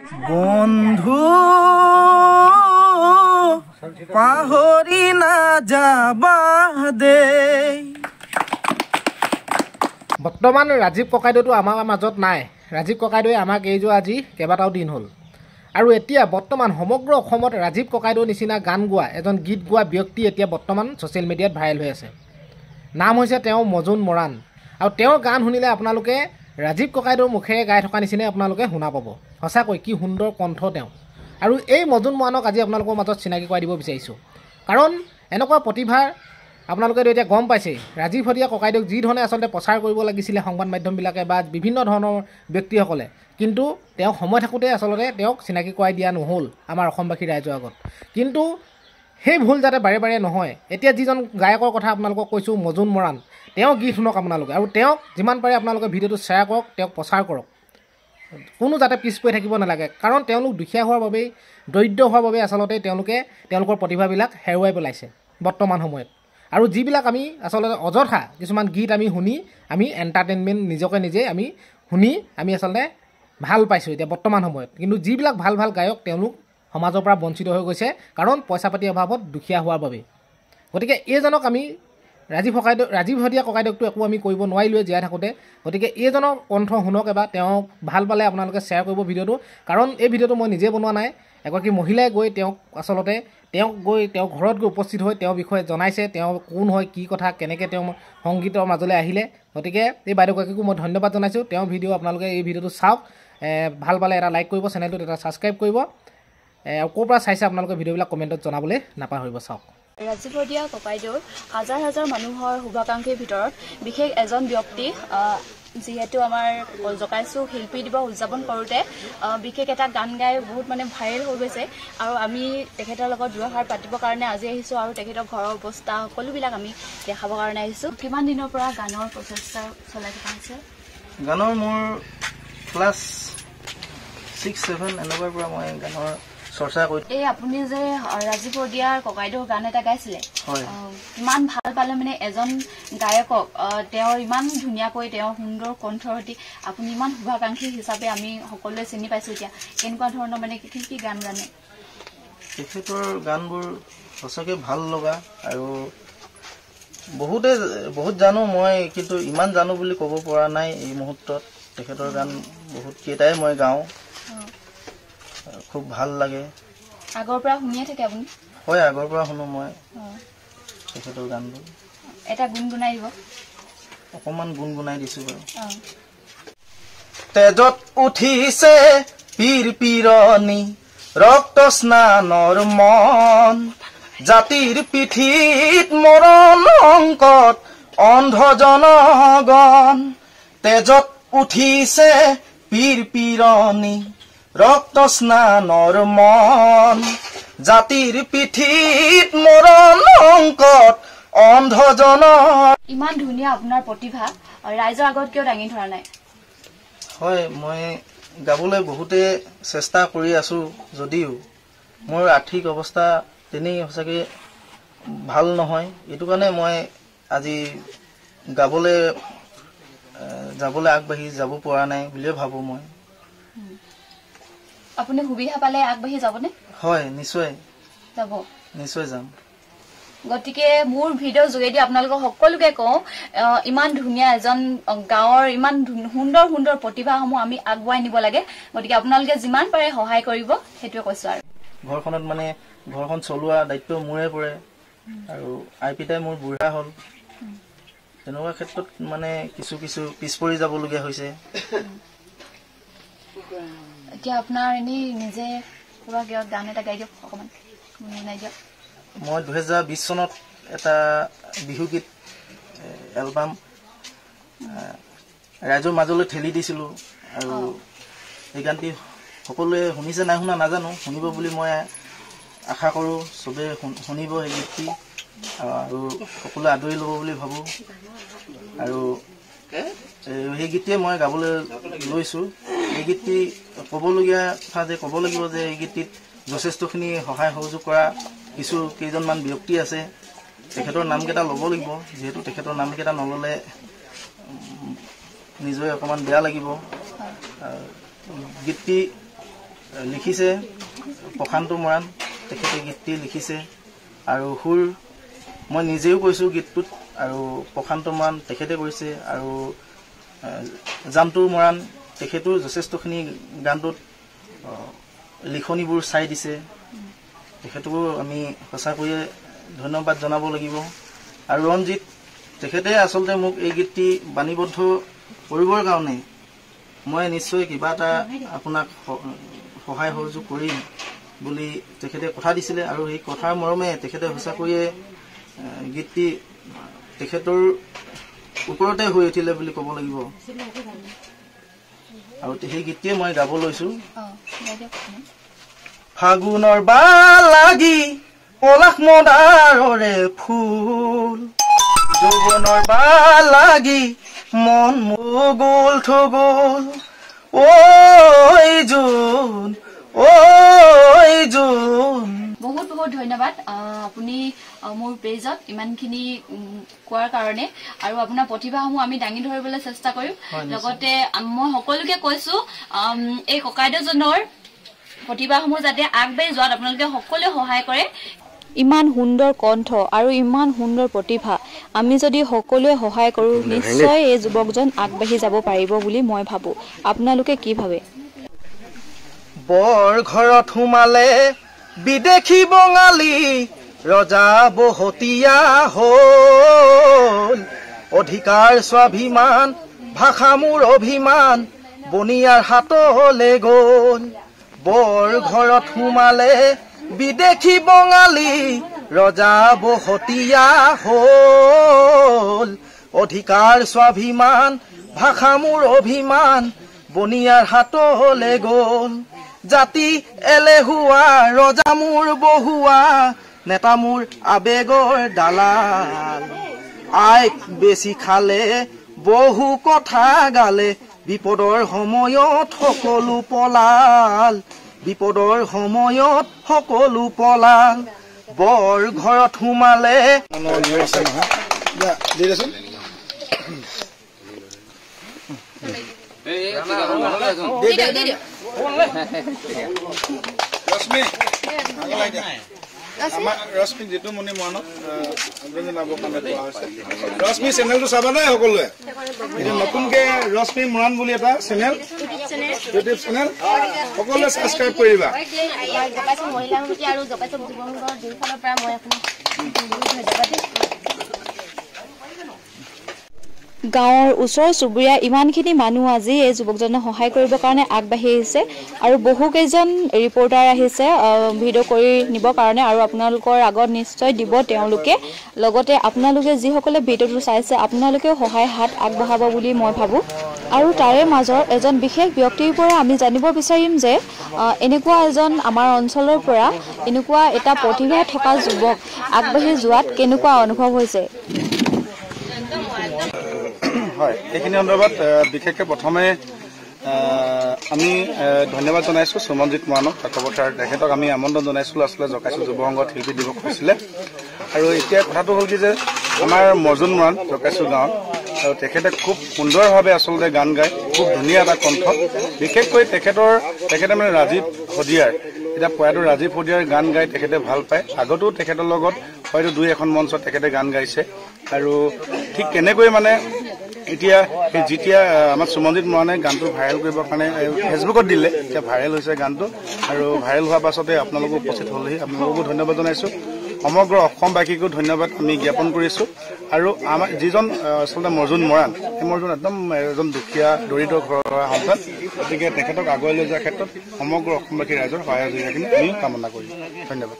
বন্ধু পাহৰি নাযাবা দে। বৰ্তমান ৰাজীৱ ককাইদেউটো আমাৰ মাজত নাই। ৰাজীৱ ককাইদেৱে আমাক এই যোৱা আজি কেইবাটাও দিন হ'ল আৰু এতিয়া বৰ্তমান সমগ্ৰ অসমত ৰাজীৱ ককাইদেউৰ নিচিনা গান গোৱা এজন গীত গোৱা ব্যক্তি এতিয়া বৰ্তমান ছ'চিয়েল মিডিয়াত ভাইৰেল হৈ আছে। নাম হৈছে তেওঁ মজুন মৰাণ আৰু তেওঁৰ গান শুনিলে আপোনালোকে ৰাজীৱ ককাইদেউৰ মুখেৰে গাই থকা নিচিনাই আপোনালোকে শুনা পাব। সঁচাকৈ কি সুন্দৰ কণ্ঠ তেওঁ। আৰু এই মজুন মৰাণক আজি আপোনালোকৰ মাজত চিনাকি কৰাই দিব বিচাৰিছোঁ, কাৰণ এনেকুৱা প্ৰতিভাৰ আপোনালোকেতো এতিয়া গম পাইছেই। ৰাজীৱ শদিয়া ককাইদেউক যি ধৰণে আচলতে প্ৰচাৰ কৰিব লাগিছিলে সংবাদ মাধ্যমবিলাকে বা বিভিন্ন ধৰণৰ ব্যক্তিসকলে, কিন্তু তেওঁ সময় থাকোঁতে আচলতে তেওঁক চিনাকি কৰাই দিয়া নহ'ল আমাৰ অসমবাসী ৰাইজৰ আগত। কিন্তু সেই ভুল যাতে বাৰে বাৰে নহয়, এতিয়া যিজন গায়কৰ কথা আপোনালোকক কৈছোঁ মজুন মৰাণ, তেওঁ গীত শুনক আপোনালোকে আৰু তেওঁক যিমান পাৰে আপোনালোকে ভিডিঅ'টো শ্বেয়াৰ কৰক, তেওঁক প্ৰচাৰ কৰক। কোনো যাতে পিছ পৰি থাকিব নালাগে, কাৰণ তেওঁলোক দুখীয়া হোৱাৰ বাবেই, দৰিদ্ৰ হোৱাৰ বাবে আচলতে তেওঁলোকে তেওঁলোকৰ প্ৰতিভাবিলাক হেৰুৱাই পেলাইছে বৰ্তমান সময়ত। আৰু যিবিলাক আমি আচলতে অযথা কিছুমান গীত আমি শুনি আমি এণ্টাৰটেইনমেণ্ট নিজকে নিজে আমি শুনি আমি আচলতে ভাল পাইছোঁ এতিয়া বৰ্তমান সময়ত, কিন্তু যিবিলাক ভাল ভাল গায়ক তেওঁলোক সমাজৰ পৰা বঞ্চিত হৈ গৈছে, কাৰণ পইচা পাতিৰ অভাৱত দুখীয়া হোৱাৰ বাবে। গতিকে এইজনক আমি ৰাজীৱ শদিয়া ককাইদেউকটো একো আমি কৰিব নোৱাৰিলোৱে জীয়াই থাকোঁতে। গতিকে এইজনৰ কণ্ঠ শুনক এবাৰ, তেওঁক ভাল পালে আপোনালোকে শ্বেয়াৰ কৰিব ভিডিঅ'টো, কাৰণ এই ভিডিঅ'টো মই নিজে বনোৱা নাই। এগৰাকী মহিলাই গৈ তেওঁক ঘৰত গৈ উপস্থিত হৈ তেওঁৰ বিষয়ে জনাইছে, তেওঁ কোন হয়, কি কথা, কেনেকৈ তেওঁ সংগীতৰ মাজলৈ আহিলে। গতিকে এই বাইদেউগৰাকীকো মই ধন্যবাদ জনাইছোঁ। তেওঁৰ ভিডিঅ' আপোনালোকে এই ভিডিঅ'টো চাওক, ভাল পালে এটা লাইক কৰিব, চেনেলটোত এটা ছাবস্ক্ৰাইব কৰিব, আৰু ক'ৰ পৰা চাইছে আপোনালোকে ভিডিঅ'বিলাক কমেণ্টত জনাবলৈ নাপাহৰিব। চাওক। ৰাজীৱ শদিয়া ককাইদেউৰ হাজাৰ হাজাৰ মানুহৰ শুভাকাংক্ষীৰ ভিতৰত বিশেষ এজন ব্যক্তি, যিহেতু আমাৰ জকাইছোঁ শিল্পী দিৱস উদযাপন কৰোঁতে বিশেষ এটা গান গাই বহুত ভাইৰেল হৈ গৈছে, আৰু আমি তেখেতৰ লগত দুআষাৰ পাতিবৰ কাৰণে আজি আহিছোঁ, আৰু তেখেতৰ ঘৰৰ অৱস্থা সকলোবিলাক আমি দেখাবৰ কাৰণে আহিছোঁ। কিমান দিনৰ পৰা গানৰ প্ৰচেষ্টা চলাই থকা হৈছে? গানৰ মোৰ ক্লাছ 6-7 এনেকুৱাৰ পৰা মই গানৰ চৰ্চা কৰি। এই আপুনি যে ৰাজীৱ শদিয়াৰ ককাইদেউৰ গান এটা গাইছিলে, কিমান ভাল পালে এজন গায়কক, তেওঁ ইমান ধুনীয়াকৈ তেওঁৰ সুন্দৰ কণ্ঠৰ সৈতে আপুনি ইমান শুভাকাংক্ষী হিচাপে আমি সকলোৱে চিনি পাইছোঁ। এতিয়া কেনেকুৱা ধৰণৰ কি কি গান জানে? তেখেতৰ গানবোৰ সঁচাকৈ ভাল লগা, আৰু বহুত জানো মই, কিন্তু ইমান জানো বুলি ক'ব পৰা নাই এই মুহূৰ্তত। তেখেতৰ গান বহুত কেইটাই মই গাওঁ, খুব ভাল লাগে। আগৰ পৰা শুনিয়ে থাকে আপুনি? হয়, আগৰ পৰা শুনো মই তেখেতৰ গানবোৰ। এটা গুণগুণাই দিব। অকণমান গুণগুণাই দিছোঁ বাৰু। তেজত উঠিছে পীৰ পীৰণী, ৰক্ত স্নানৰ মন, জাতিৰ পিঠিত মৰণ সংকট অন্ধ জনগণ। তেজত উঠিছে পীৰ পীৰণী, ৰক্ত স্নানৰ মন, জাতিৰ পিঠিত মৰণ সংকট অন্ধ জন। ইমান ধুনীয়া আপোনাৰ প্ৰতিভা, ৰাইজৰ আগত কিয় দাঙি ধৰা নাই? হয়, মই গাবলৈ বহুতে চেষ্টা কৰি আছোঁ, যদিও মোৰ আৰ্থিক অৱস্থা তেনেই সঁচাকৈ ভাল নহয়। এইটো কাৰণে মই আজি যাবলৈ আগবাঢ়ি যাব পৰা নাই বুলিয়ে ভাবোঁ মই। আপুনি সুবিধা পালে আগবাঢ়ি যাবনে? হয়, নিশ্চয় যাব, নিশ্চয় যাম। গতিকে মোৰ ভিডিঅ'ৰ যোগেদি আপোনালোকক সকলোকে কওঁ, ইমান ধুনীয়া এজন গাঁৱৰ ইমান সুন্দৰ সুন্দৰ প্ৰতিভাসমূহ আমি আগুৱাই নিব লাগে। গতিকে আপোনালোকে যিমান পাৰে সহায় কৰিব, সেইটোৱে কৈছোঁ। আৰু ঘৰখনত ঘৰখন চলোৱা দায়িত্ব মোৰে পৰে, আৰু আই পিতাই মোৰ বুঢ়া হ'ল। তেনেকুৱা ক্ষেত্ৰত কিছু পিছ পৰি যাবলগীয়া হৈছে। এতিয়া আপোনাৰ এনেই নিজে কিবা গান এটা গাই দিয়ক, অকণমান গুণগুণাই দিয়ক। মই 2020 চনত এটা বিহুগীত এলবাম ৰাইজৰ মাজলৈ ঠেলি দিছিলোঁ, আৰু এই গানটি সকলোৱে শুনিছে নাই শুনা নাজানো, শুনিব বুলি মই আশা কৰোঁ। চবেই শুনিব এই গীতটি, আৰু সকলোৱে আদৰি ল'ব বুলি ভাবোঁ। আৰু সেই গীতটিয়ে মই গাবলৈ লৈছোঁ। এই গীতটি ক'ব লাগিব যে এই গীতটিত যথেষ্টখিনি সহায় সহযোগ কৰা কেইজনমান ব্যক্তি আছে। তেখেতৰ নামকেইটা ল'ব লাগিব, যিহেতু তেখেতৰ নামকেইটা নল'লে নিজে অকণমান বেয়া লাগিব। গীতটি লিখিছে প্ৰশান্ত মৰাণ, তেখেতে গীতটি লিখিছে আৰু সুৰ মই নিজেও কৈছোঁ গীতটোত, আৰু প্ৰশান্ত মৰাণ তেখেতে কৈছে, আৰু জামটু মৰাণ তেখেতো যথেষ্টখিনি গানটোত লিখনিবোৰ চাই দিছে, তেখেতকো আমি সঁচাকৈয়ে ধন্যবাদ জনাব লাগিব। আৰু ৰঞ্জিত তেখেতে আচলতে মোক এই গীতটি বাণীবদ্ধ কৰিবৰ কাৰণে মই নিশ্চয় কিবা এটা আপোনাক সহায় সহযোগ কৰিম বুলি তেখেতে কথা দিছিলে, আৰু সেই কথাৰ মৰমে তেখেতে সঁচাকৈয়ে গীতটি তেখেতৰ ওপৰতে হৈ উঠিলে বুলি ক'ব লাগিব। আৰু সেই গীতটিয়ে মই গাব লৈছোঁ। ফাগুনৰ বা লাগি পলাশ মদাৰৰে ফুল, যৌৱনৰ বা লাগি মন মুগুল থগুল, ঐ জোন ঐ জোন। বহুত বহুত ধন্যবাদ আপুনি মোৰ পেজত ইমানখিনি কোৱাৰ কাৰণে, আৰু আপোনাৰ প্ৰতিভাসমূহ আমি দাঙি ধৰিবলৈ চেষ্টা কৰিম। লগতে মই সকলোকে কৈছো এই ককাইদেউজনৰ প্ৰতিভাসমূহ যাতে আগবাঢ়ি যোৱাত আপোনালোকে সকলোৱে সহায় কৰে। ইমান সুন্দৰ কণ্ঠ আৰু ইমান সুন্দৰ প্ৰতিভা, আমি যদি সকলোৱে সহায় কৰোঁ নিশ্চয় এই যুৱকজন আগবাঢ়ি যাব পাৰিব বুলি মই ভাবোঁ। আপোনালোকে কি ভাবে? বৰ ঘৰত সোমালে বিদেশী বঙালী, ৰজা বহতীয়া হ'ল, অধিকাৰ স্বাভিমান ভাষা মোৰ অভিমান, বনিয়াৰ হাতলে গ'ল। বৰ ঘৰত সোমালে বিদেশী বঙালী, ৰজা বহতীয়া হ'ল, অধিকাৰ স্বাভিমান ভাষা মোৰ অভিমান, বনিয়াৰ হাতলে গ'ল। জাতি এলেহুৱা ৰজা মোৰ বহুৱা, নেতা মোৰ আবেগৰ দালাল, আইক বেছি খালে বহু কথা গালে, বিপদৰ সময়ত সকলো পলাল, বিপদৰ সময়ত সকলো পলাল। বৰ ঘৰত সোমালে ৰশ্মি জিতুমণি মৰাণক জনাবৰ কাৰণে কোৱা হৈছে। ৰশ্মি চেনেলটো চাবা নাই সকলোৱে? এতিয়া নতুনকে ৰশ্মি মৰাণ বুলি এটা চেনেল, ইউটিউব চেনেল, সকলোৱে ছাবস্ক্ৰাইব কৰিবা। মহিলা সমিতি আৰু যোগাযোগ যুৱ সংঘৰ দুয়োফালৰ পৰা মই আপোনাক ধন্যবাদ দিম। গাঁৱৰ ওচৰ চুবুৰীয়া ইমানখিনি মানুহ আজি এই যুৱকজনক সহায় কৰিবৰ কাৰণে আগবাঢ়ি আহিছে, আৰু বহুকেইজন ৰিপৰ্টাৰ আহিছে ভিডিঅ' কৰি নিবৰ কাৰণে, আৰু আপোনালোকৰ আগত নিশ্চয় দিব তেওঁলোকে। লগতে আপোনালোকে যিসকলে ভিডিঅ'টো চাইছে আপোনালোকেও সহায় হাত আগবঢ়াব বুলি মই ভাবোঁ। আৰু তাৰে মাজৰ এজন বিশেষ ব্যক্তিৰ পৰা আমি জানিব বিচাৰিম যে এনেকুৱা এজন আমাৰ অঞ্চলৰ পৰা এনেকুৱা এটা প্ৰতিভা থকা যুৱক আগবাঢ়ি যোৱাত কেনেকুৱা অনুভৱ হৈছে। হয়, এইখিনি সন্দৰ্ভত বিশেষকৈ প্ৰথমে আমি ধন্যবাদ জনাইছোঁ সুমনজিৎ মৰাণক, কাকপথাৰ তেখেতক আমি আমন্ত্ৰণ জনাইছিলোঁ। আচলতে জকাইছোঁ যুৱ সংঘত শিল্পী দিৱস হৈছিলে, আৰু এতিয়া কথাটো হ'ল কি যে আমাৰ মৰ্জুন মৰাণ জকাইছোঁ গাঁৱত, আৰু তেখেতে খুব সুন্দৰভাৱে আচলতে গান গায়, খুব ধুনীয়া এটা কণ্ঠ। বিশেষকৈ তেখেতে মানে ৰাজীৱ শদিয়াৰ, এতিয়া প্ৰয়াত ৰাজীৱ শদিয়াৰ গান গাই তেখেতে ভাল পায়। আগতো তেখেতৰ লগত হয়তো দুই এখন মঞ্চত তেখেতে গান গাইছে, আৰু ঠিক তেনেকৈ মানে এতিয়া যেতিয়া আমাৰ সুমনজিৎ মৰাণে গানটো ভাইৰেল কৰিবৰ কাৰণে ফেচবুকত দিলে, এতিয়া ভাইৰেল হৈছে গানটো, আৰু ভাইৰেল হোৱাৰ পাছতে আপোনালোকো উপস্থিত হ'লেহি, আপোনালোককো ধন্যবাদ জনাইছোঁ। সমগ্ৰ অসমবাসীকো ধন্যবাদ আমি জ্ঞাপন কৰিছোঁ। আৰু আমাৰ যিজন আচলতে মৰ্জুন মৰাণ, সেই মৰ্জুন একদম এজন দুখীয়া দৰিদ্ৰ ঘৰৰ সন্তান, গতিকে তেখেতক আগুৱাই লৈ যোৱাৰ ক্ষেত্ৰত সমগ্ৰ অসমবাসী ৰাইজৰ সহায় সহযোগিতাখিনি আমি কামনা কৰিম। ধন্যবাদ।